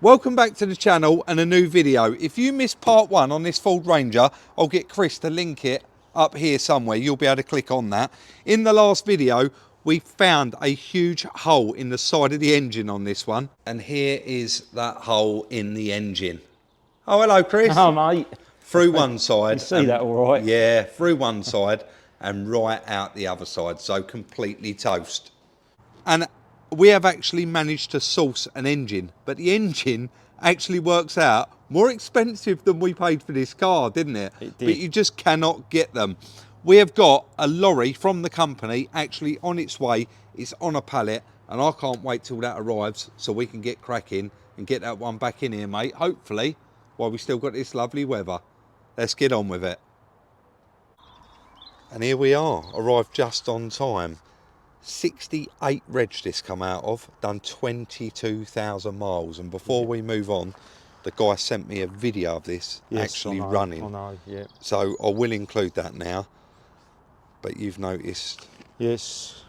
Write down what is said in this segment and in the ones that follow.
Welcome back to the channel and a new video. If you missed part one on this Ford Ranger, I'll get Chris to link it up here somewhere. You'll be able to click on that. In the last video, we found a huge hole in the side of the engine on this one. And here is that hole in the engine. Oh, hello, Chris. Oh, mate. Through one side. You see that all right? Yeah, through one side and right out the other side. So completely toast. And we have actually managed to source an engine, but the engine actually works out more expensive than we paid for this car, didn't it? It did. But you just cannot get them. We have got a lorry from the company actually on its way. It's on a pallet, and I can't wait till that arrives so we can get cracking and get that one back in here, mate. Hopefully, while we still got this lovely weather. Let's get on with it. And here we are, arrived just on time. 68 reg this come out of, done 22,000 miles, and before we move on, the guy sent me a video of this actually running. I know, yeah. So I will include that now. But you've noticed, Yes,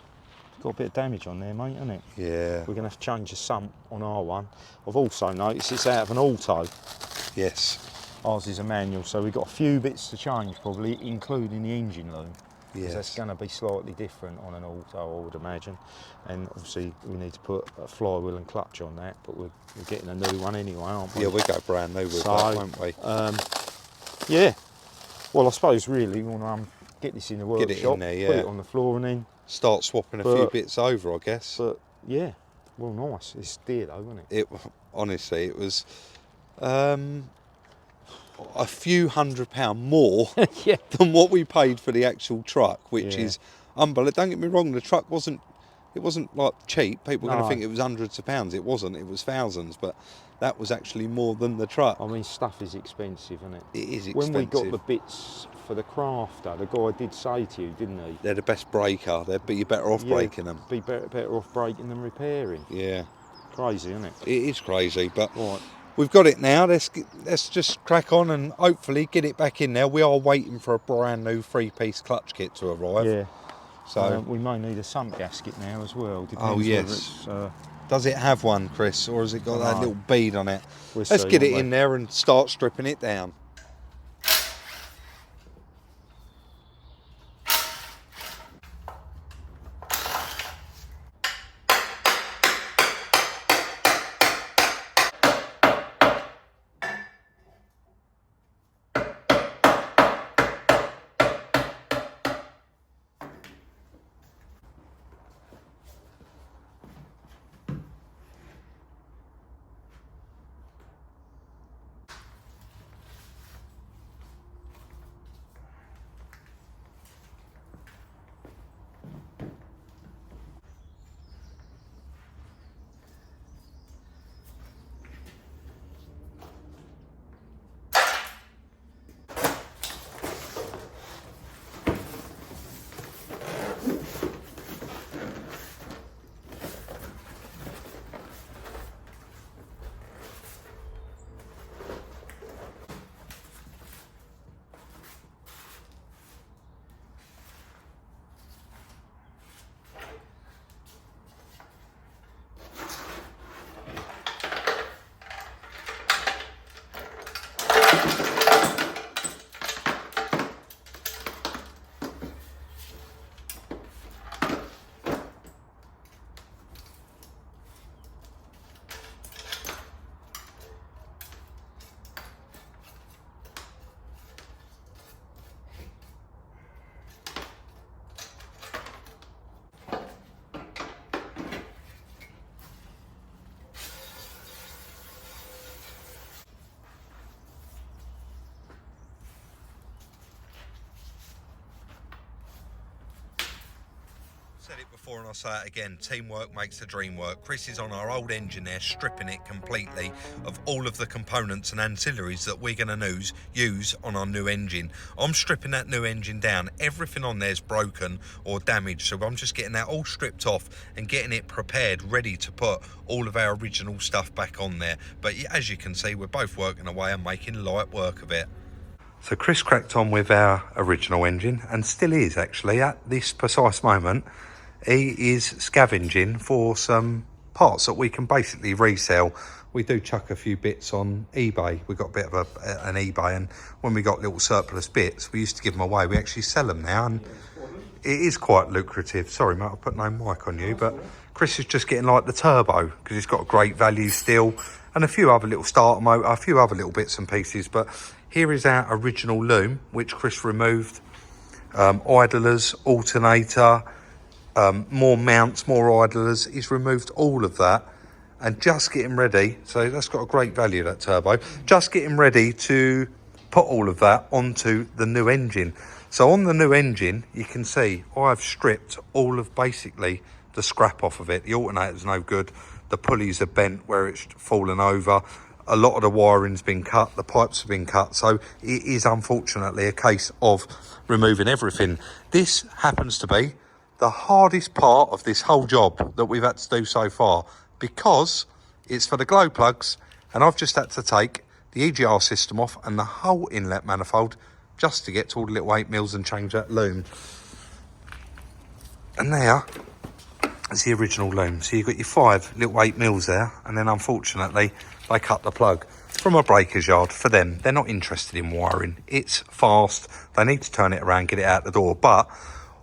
got a bit of damage on there, mate, hasn't it? yeah, We're going to have to change the sump on our one. I've also noticed it's out of an auto. yes, Ours is a manual, so we've got a few bits to change probably, including the engine loom. yes. That's going to be slightly different on an auto, I would imagine. And obviously we need to put a flywheel and clutch on that, but we're getting a new one anyway, aren't we? Yeah, we go brand new with that, won't we? Yeah. Well, I suppose really we want to get this in the workshop, Get it in there, yeah. put it on the floor and then... Start swapping a few bits over, I guess. But yeah, well, nice. It's dear though, isn't it? Honestly, it was a few £100 more Yeah. than what we paid for the actual truck, which Yeah. is unbelievable. Don't get me wrong, the truck wasn't like cheap. People were going No. to think it was hundreds of pounds. It wasn't. It was thousands, but that was actually more than the truck. I mean, stuff is expensive, isn't it? It is expensive. When we got the bits for the crafter, the guy did say to you, didn't he? They're the best breaker. But you're better off breaking them. Be better off breaking than repairing. Yeah, Crazy, isn't it? it is crazy, but Right. we've got it now. Let's just crack on and hopefully get it back in there. We are waiting for a brand new three-piece clutch kit to arrive. Yeah. So we may need a sump gasket now as well. Depends Oh, whether yes. it's, does it have one, Chris, or has it got that No. little bead on it? We'll Let's see, get it won't in we? there and start stripping it down. Said it before and I'll say it again, teamwork makes the dream work. Chris is on our old engine there, stripping it completely of all of the components and ancillaries that we're going to use on our new engine. I'm stripping that new engine down. Everything on there is broken or damaged, so I'm just getting that all stripped off and getting it prepared, ready to put all of our original stuff back on there. But as you can see, we're both working away and making light work of it. So Chris cracked on with our original engine, and still is actually at this precise moment. He is scavenging for some parts that we can basically resell we do chuck a few bits on eBay. We got a bit of an eBay, and when we got little surplus bits, we used to give them away. We actually sell them now, and it is quite lucrative. Sorry, mate, I'll put no mic on you, but Chris is just getting like the turbo because it's got a great value still, and a few other little starter motor, a few other little bits and pieces. But here is our original loom, which Chris removed. Idlers, alternator, more mounts, more idlers. He's removed all of that and just getting ready. So that's got a great value, that turbo. Just getting ready to put all of that onto the new engine. So on the new engine, you can see I've stripped all of basically the scrap off of it. The alternator's no good. The pulleys are bent where it's fallen over. A lot of the wiring's been cut. The pipes have been cut. So it is unfortunately a case of removing everything. This happens to be the hardest part of this whole job that we've had to do so far, because it's for the glow plugs, and I've just had to take the EGR system off and the whole inlet manifold just to get to all the little 8mm and change that loom. And there is the original loom. So you've got your 5 little 8mm there, and then unfortunately they cut the plug from a breaker's yard. For them, they're not interested in wiring. It's fast. They need to turn it around, get it out the door. But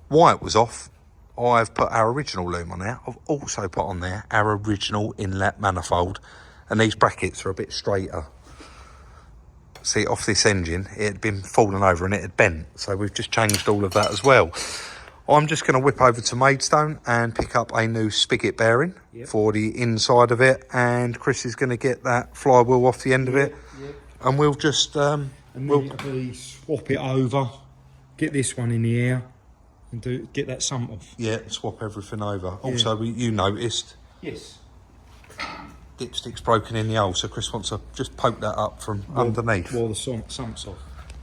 while it was off, I've put our original loom on there. I've also put on there our original inlet manifold, and these brackets are a bit straighter. See, off this engine, it had been falling over and it had bent. So we've just changed all of that as well. I'm just going to whip over to Maidstone and pick up a new spigot bearing for the inside of it. And Chris is going to get that flywheel off the end of it. And we'll just... and then we'll swap it over, get this one in the air, and get that sump off. Yeah, swap everything over. Also, you noticed... Yes. Dipstick's broken in the hole, so Chris wants to just poke that up from underneath. While the sump's off.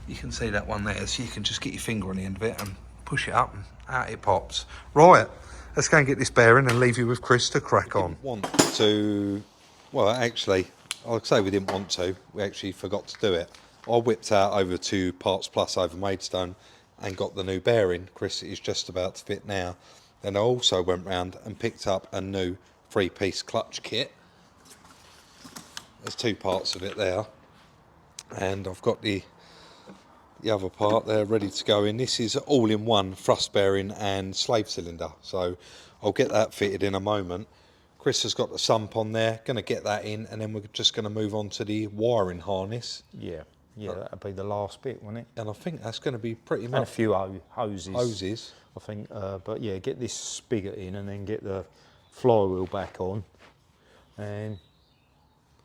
You can see that one there, so you can just get your finger on the end of it and push it up and out it pops. Right, let's go and get this bearing and leave you with Chris to crack on. Want to... Well, actually, I'll say we didn't want to. We actually forgot to do it. I whipped out over to Parts Plus over Maidstone and got the new bearing. Chris is just about to fit now. Then I also went round and picked up a new 3-piece clutch kit. There's 2 parts of it there, and I've got the other part there ready to go in. This is all-in-one thrust bearing and slave cylinder, so I'll get that fitted in a moment. Chris has got the sump on there, going to get that in, and then we're just going to move on to the wiring harness. Yeah, that'll be the last bit, won't it? And I think that's going to be pretty much... And a few hoses. Hoses. I think, but yeah, get this spigot in and then get the flywheel back on and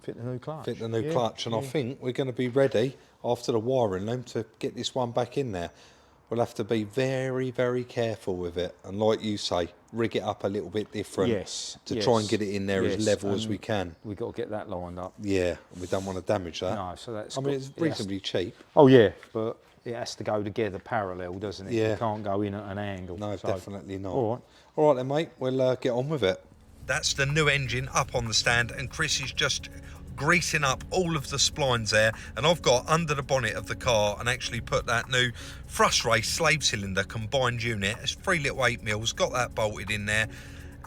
fit the new clutch. Fit the new clutch, and I think we're going to be ready after the wiring loom to get this one back in there. We'll have to be very, very careful with it, and like you say, rig it up a little bit different. To try and get it in there as level as we can. We've got to get that lined up. Yeah, we don't want to damage that. No, so that's... I mean, it's reasonably cheap. Oh yeah, but it has to go together parallel, doesn't it? Yeah. It can't go in at an angle. No, definitely not. All right then, mate, we'll get on with it. That's the new engine up on the stand, and Chris is just greasing up all of the splines there, and I've got under the bonnet of the car and actually put that new thrust race slave cylinder combined unit. It's 3 little 8mm, got that bolted in there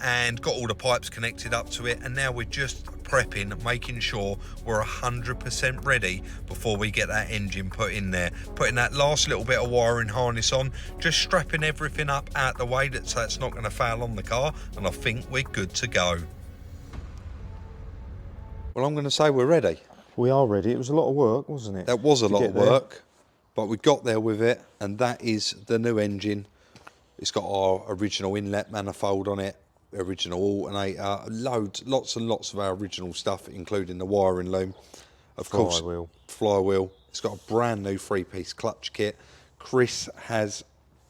and got all the pipes connected up to it, and now we're just prepping, making sure we're 100% ready before we get that engine put in there. Putting that last little bit of wiring harness on, just strapping everything up out the way so it's not going to fail on the car, and I think we're good to go. Well, I'm going to say we're ready. We are ready. It was a lot of work, wasn't it? That was a lot of work, but we got there with it, and that is the new engine. It's got our original inlet manifold on it, original alternator, lots and lots of our original stuff, including the wiring loom. Of course, flywheel. It's got a brand new 3-piece clutch kit. Chris has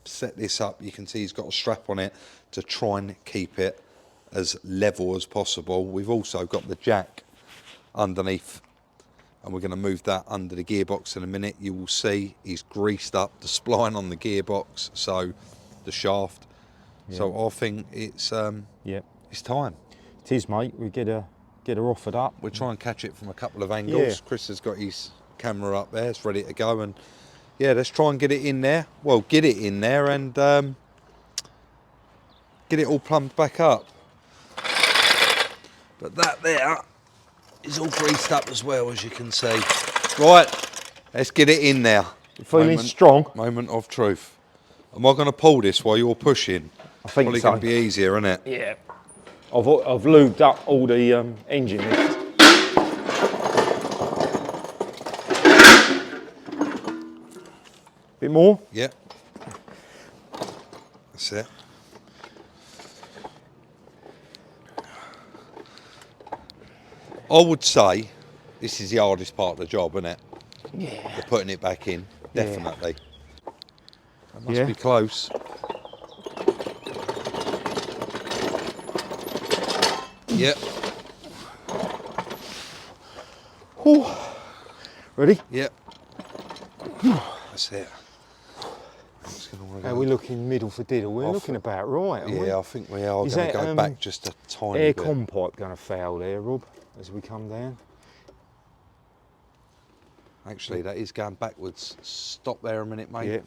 set this up. You can see he's got a strap on it to try and keep it as level as possible. We've also got the jack underneath, and we're going to move that under the gearbox in a minute. You will see he's greased up the spline on the gearbox, so the shaft. So I think it's it's time. It is, mate. We get her offered up. We'll try and catch it from a couple of angles. Chris has got his camera up there, it's ready to go, and yeah, let's try and get it in there. Well, get it in there and get it all plumbed back up. But that there is all greased up as well, as you can see. Right, let's get it in there. Feeling strong? Moment of truth. Am I going to pull this while you're pushing? I think Probably so. going to be easier, isn't it? Yeah. I've lubed up all the engine lift. Bit more? Yeah. That's it. I would say this is the hardest part of the job, isn't it? Yeah. The putting it back in, definitely. That must Yeah. be close. Yep. Whew. Ready? Yep. That's it. How are we looking middle for diddle? We're looking about right, aren't we? Yeah, I think we are Is going to that, go back just a tiny air bit. con pipe going to foul there, Rob, as we come down? Actually, that is going backwards. Stop there a minute, mate. Yeah.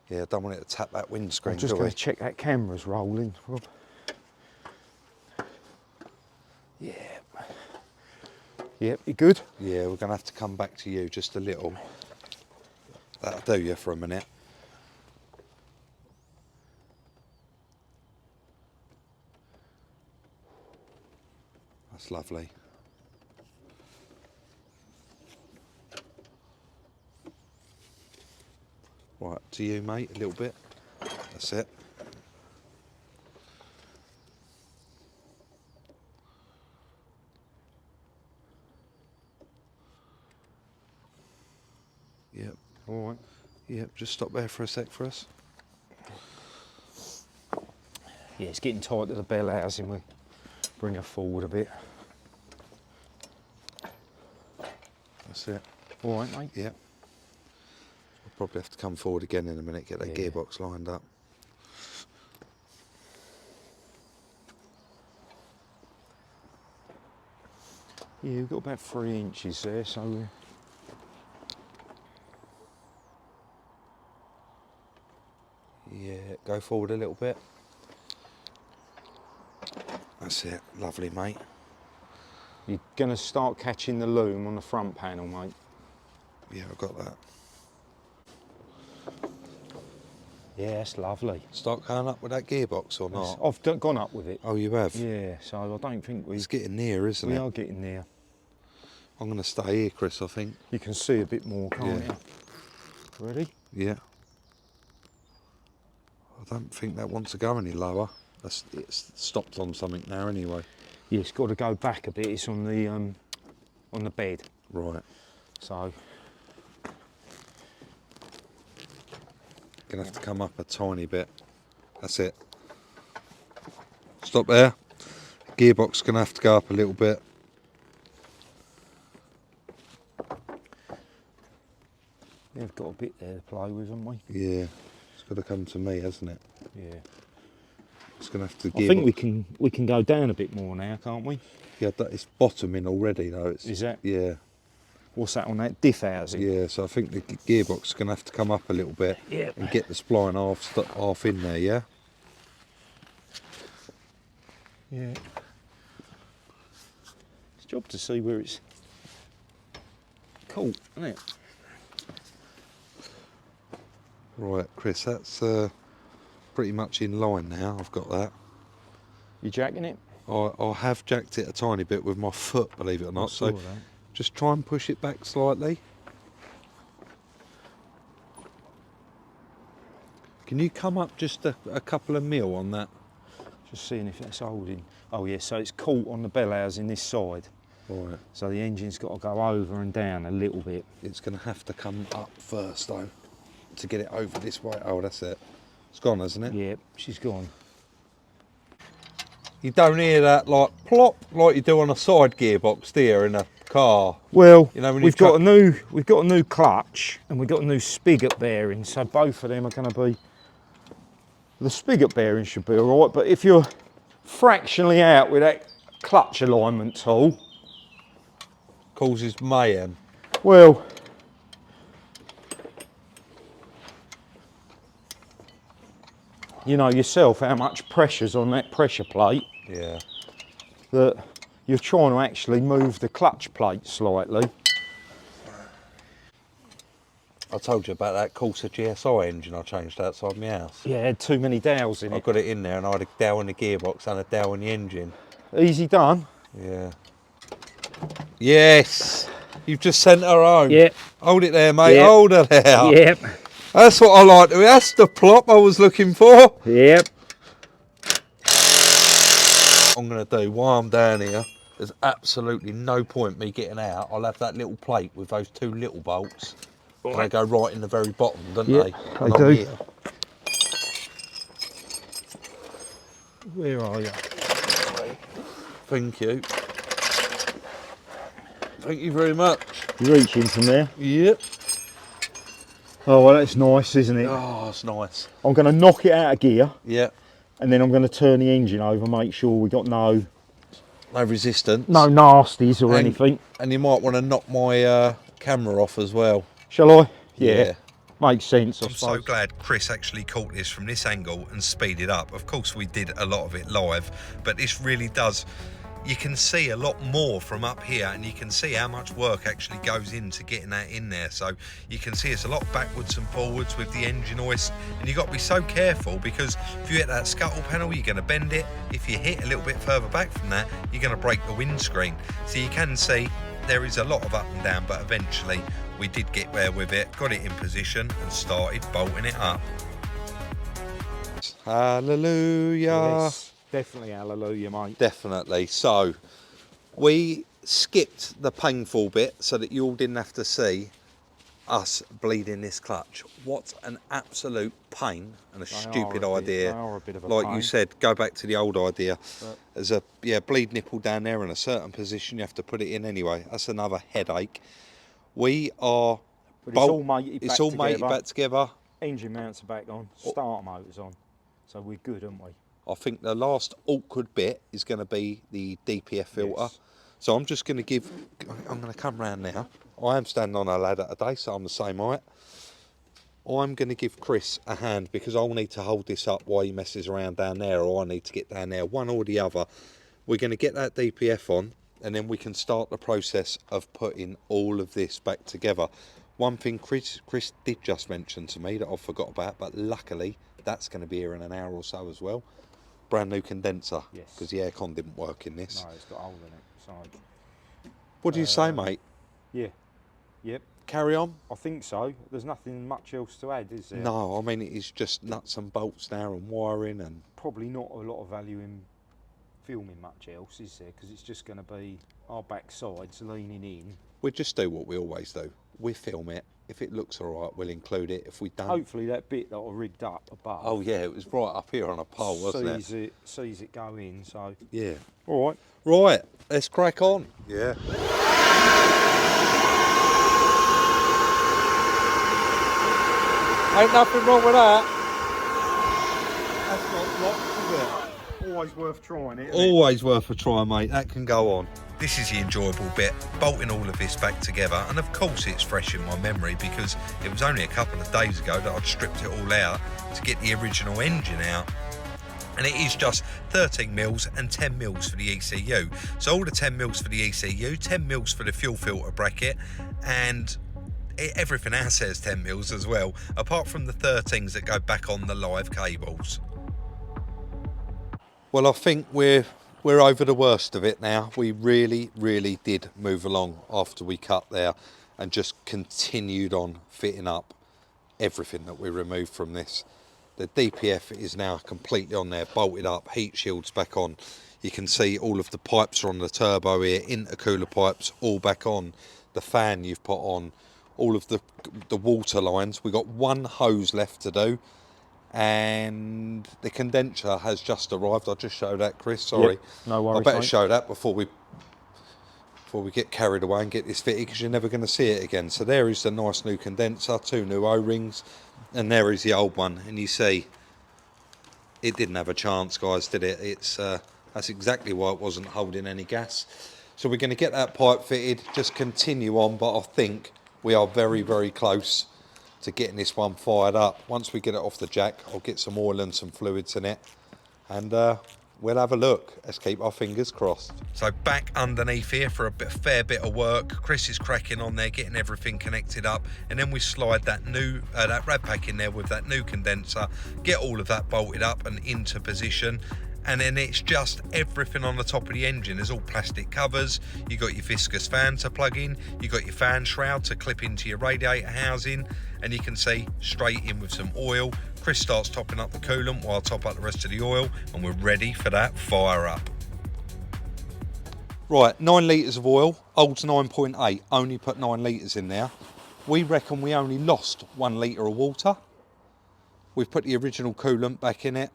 Yeah, I don't want it to tap that windscreen, I'm just going to check that camera's rolling, Rob. Yeah. Yep, you good? Yeah, we're going to have to come back to you just a little. That'll do you for a minute. That's lovely. Right, to you, mate, a little bit. That's it. Yep. All right. Yep, just stop there for a sec for us. Yeah, it's getting tight to the bell housing. We bring her forward a bit. That's it. All right, mate. Yep. We'll probably have to come forward again in a minute, get that Yeah. gearbox lined up. Yeah, we've got about 3 inches there, so we're... Yeah, go forward a little bit. That's it. Lovely, mate. You're going to start catching the loom on the front panel, mate. Yeah, I've got that. Yeah, that's lovely. Start going up with that gearbox or not? I've gone up with it. Oh, you have? Yeah, so I don't think It's getting near, isn't we it? are getting there. I'm going to stay here, Chris, I think. You can see a bit more, can't Yeah. you? Ready? Yeah. I don't think that wants to go any lower. It's stopped on something now anyway. Yeah, it's got to go back a bit. It's on the bed. Right. So Gonna have to come up a tiny bit. That's it. Stop there. Gearbox gonna have to go up a little bit. we've got a bit there to play with, haven't we? Yeah. It's got to come to me, hasn't it? Yeah. It's gonna have to. I think we can go down a bit more now, can't we? Yeah, it's bottoming already though. Is that? Yeah. What's that on that diff housing? Yeah. So I think the gearbox is gonna have to come up a little bit. Yeah. And get the spline half in there. Yeah. Yeah. It's a job to see where it's caught, isn't it? Right, Chris. That's pretty much in line now. I've got that. You jacking it? I have jacked it a tiny bit with my foot, believe it or not. So just try and push it back slightly. Can you come up just a couple of mil on that? Just seeing if that's holding. Oh yeah, so it's caught on the bell housing this side. Right. So the engine's got to go over and down a little bit. It's going to have to come up first though, to get it over this way. Oh, that's it. It's gone, hasn't it? Yeah, she's gone. You don't hear that like plop like you do on a side gearbox, do you, in a car? Well, You know, when we've got a new clutch and we've got a new spigot bearing, so both of them are going to be. The spigot bearing should be all right, but if you're fractionally out with that clutch alignment tool, Causes mayhem. well, you know yourself how much pressure's on that pressure plate. Yeah. that you're trying to actually move the clutch plate slightly. I told you about that Corsa GSI engine I changed outside my house. Yeah, it had too many dowels in I it. got it in there and I had a dowel in the gearbox and a dowel in the engine. Easy done. Yeah. Yes. You've just sent her home. Yep. Hold it there, mate. Yep. Hold her there. Yep. That's what I like to do. That's the plop I was looking for. Yep. I'm going to do, while I'm down here, there's absolutely no point me getting out. I'll have that little plate with those two little bolts. And they go right in the very bottom, don't Yep, they? they Along do. here. Where are you? Thank you. Thank you very much. You're reaching from there. Yep. Oh, well, that's nice, isn't it? Oh, that's nice. I'm going to knock it out of gear, Yeah. and then I'm going to turn the engine over, make sure we got no resistance. No nasties or anything. And you might want to knock my camera off as well. Shall I? Yeah. Makes sense, I I'm suppose. so glad Chris actually caught this from this angle and speeded up. Of course, we did a lot of it live, but this really does. You can see a lot more from up here, and you can see how much work actually goes into getting that in there. So you can see it's a lot backwards and forwards with the engine hoist, and you've got to be so careful, because if you hit that scuttle panel, you're going to bend it. If you hit a little bit further back from that, you're going to break the windscreen. So you can see there is a lot of up and down, but eventually we did get there with it, got it in position and started bolting it up. Hallelujah. Yes, definitely hallelujah, mate. Definitely. So we skipped the painful bit so that you all didn't have to see us bleeding this clutch. What an absolute pain and a stupid idea. They are a bit of a like pain. you said, go back to the old idea. There's a bleed nipple down there in a certain position. You have to put it in anyway. That's another headache. We are. But it's all mated it's back all together. mated back together. Engine mounts are back on, starter motors on. So we're good, aren't we? I think the last awkward bit is going to be the DPF filter. Yes. So I'm just going to I'm going to come round now. I am standing on a ladder today, so I'm the same height. I'm going to give Chris a hand, because I'll need to hold this up while he messes around down there, or I need to get down there, one or the other. We're going to get that DPF on, and then we can start the process of putting all of this back together. One thing Chris did just mention to me that I forgot about, but luckily that's going to be here in an hour or so as well. Brand new condenser, Yes. because the aircon didn't work in this. No, it's got a hole in it. So, What do you say, mate? yeah. Yep. Carry on? I think so. There's nothing much else to add, is there? No, I mean, it is just nuts and bolts now and wiring, and Probably not a lot of value in filming much else, is there? Because it's just going to be our backsides leaning in. we just do what we always do. We film it. If it looks all right, we'll include it. If we don't... Hopefully that bit that I rigged up above. Oh, yeah, it was right up here on a pole, wasn't it? Sees it go in, so... Yeah. All right. Right, let's crack on. Yeah. Ain't nothing wrong with that. That's not locked, is it? Always worth trying it. Always worth a try, mate. That can go on. This is the enjoyable bit, bolting all of this back together, and of course it's fresh in my memory because it was only a couple of days ago that I'd stripped it all out to get the original engine out. And it is just 13 mils and 10 mils for the ECU. So all the 10 mils for the ECU, 10 mils for the fuel filter bracket, and everything else says 10 mils as well, apart from the 13s that go back on the live cables. Well, I think we're over the worst of it now. We really, really did move along after we cut there and just continued on fitting up everything that we removed from this. The DPF is now completely on there, bolted up, heat shields back on. You can see all of the pipes are on the turbo here, intercooler pipes all back on. The fan you've put on, all of the water lines. We've got one hose left to do, and the condenser has just arrived. I'll just show that, Chris, sorry. Yep, no worries, I better mate. show that before we get carried away and get this fitted, because you're never going to see it again. So there is the nice new condenser, 2 new O-rings, and there is the old one. And you see, it didn't have a chance, guys, did it? It's that's exactly why it wasn't holding any gas. So we're going to get that pipe fitted, just continue on, but I think we are very, very close to getting this one fired up. Once we get it off the jack, I'll get some oil and some fluids in it, and We'll have a look. Let's keep our fingers crossed. So back underneath here for a fair bit of work. Chris is cracking on there, getting everything connected up, and then we slide that new that rad pack in there with that new condenser, get all of that bolted up and into position. And then it's just everything on the top of the engine. There's all plastic covers. You got your viscous fan to plug in. You got your fan shroud to clip into your radiator housing, and you can see straight in with some oil. Chris starts topping up the coolant while I top up the rest of the oil, and we're ready for that fire up. Right, 9 litres of oil. Old's 9.8. Only put 9 litres in there. We reckon we only lost 1 litre of water. We've put the original coolant back in it.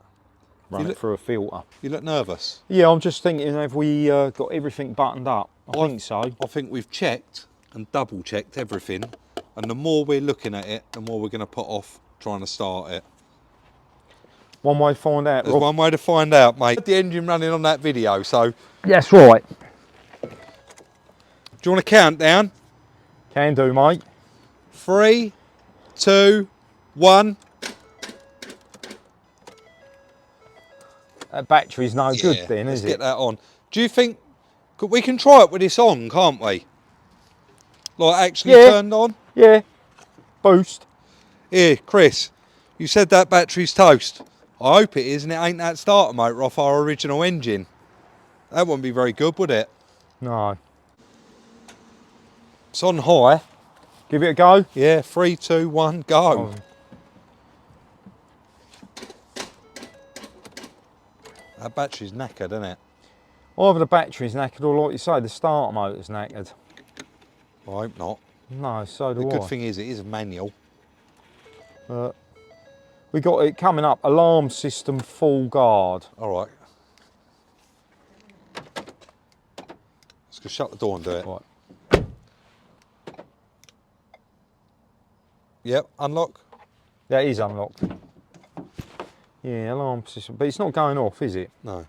Run it through a filter. You look nervous. Yeah, I'm just thinking, have we got everything buttoned up? I think so. I think we've checked and double checked everything, and the more we're looking at it, the more we're going to put off trying to start it. One way to find out, There's Rob. one way to find out, mate. Put the engine running on that video, so... Yes, right. Do you want a countdown? Can do, mate. 3, 2, 1... That battery's no good then, let's is it? get that on. Do you think... We can try it with this on, can't we? Like, actually turned on? Yeah. Boost. Here, Chris, you said that battery's toast. I hope it is, and it ain't that starter motor off our original engine. That wouldn't be very good, would it? No. It's on high. Give it a go? Yeah, 3, 2, 1, go. Oh. That battery's knackered, isn't it? Either the battery's knackered or, like you say, the starter motor's knackered. I hope not. No, so do The I. good thing is it is a manual. We got it coming up, alarm system full guard. All right. Let's go shut the door and do it. Right. Yep, unlock. That is unlocked. Yeah, alarm system, but it's not going off, is it? No.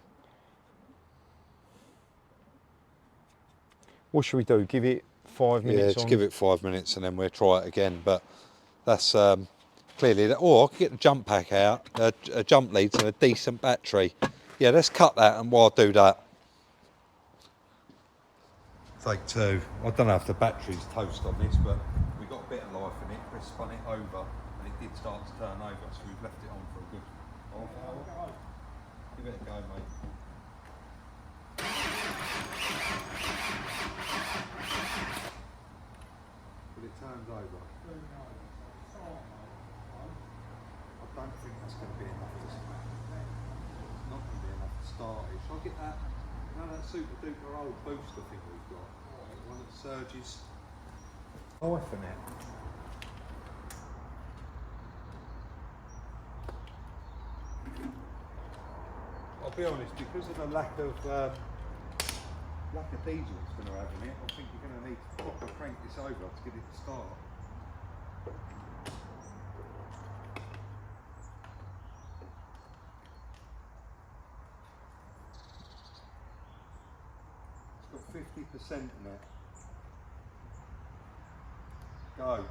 What should we do? Give it 5 minutes? Yeah, just give it 5 minutes and then we'll try it again. But that's clearly that. Or I could get the jump pack out, a jump leads and a decent battery. Yeah, let's cut that and while I do that. Take 2. I don't know if the battery's toast on this, but we got a bit of life in it. Chris spun it over and it did start to turn over, so we've left it on for a good half hour. Give it a go, mate. But it turns over. I don't think that's going to be enough to start. It's not going to be enough to start it. Shall I get that? You know that super duper old booster thing we've got? The one that surges life in it. I'll be honest, because of the lack of diesel it's going to have in it, I think you're going to need to proper crank this over to get it to start. It's got 50% in it. Go.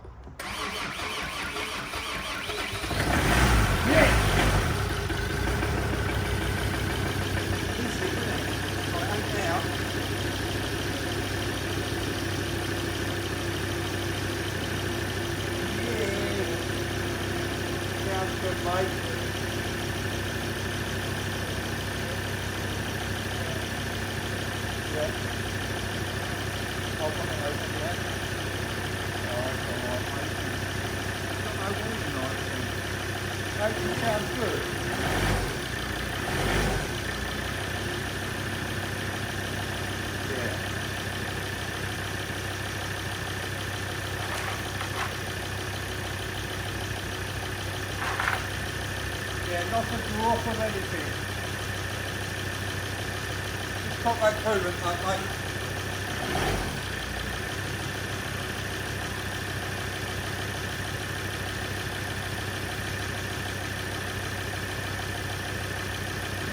Nothing to off of anything. Just got that coolant up, mate.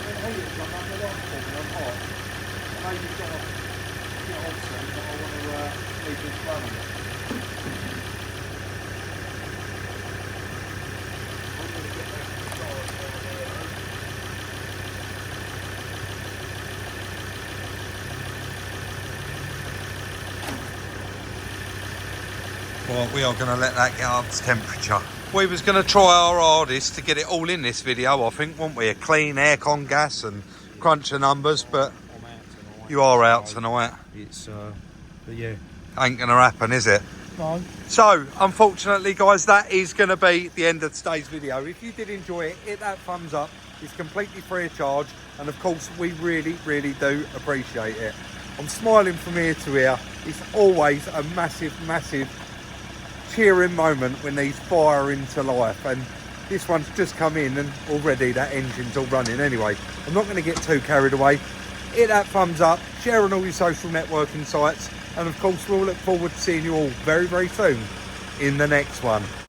The heater's on, I'm not for me, I'm hot. I know you've got to get on soon, but I want to leave this running. Well, we are going to let that get up to temperature. We was going to try our hardest to get it all in this video, I think, weren't we? A clean aircon gas and crunch the numbers, but I'm out tonight. you are out tonight. It's, but yeah. Ain't going to happen, is it? No. So, unfortunately, guys, that is going to be the end of today's video. If you did enjoy it, hit that thumbs up. It's completely free of charge. And, of course, we really, really do appreciate it. I'm smiling from ear to ear. It's always a massive, massive cheering moment when these fire into life, and this one's just come in and already that engine's all running. Anyway, I'm not going to get too carried away. Hit that thumbs up, share on all your social networking sites, and of course we'll look forward to seeing you all very, very soon in the next one.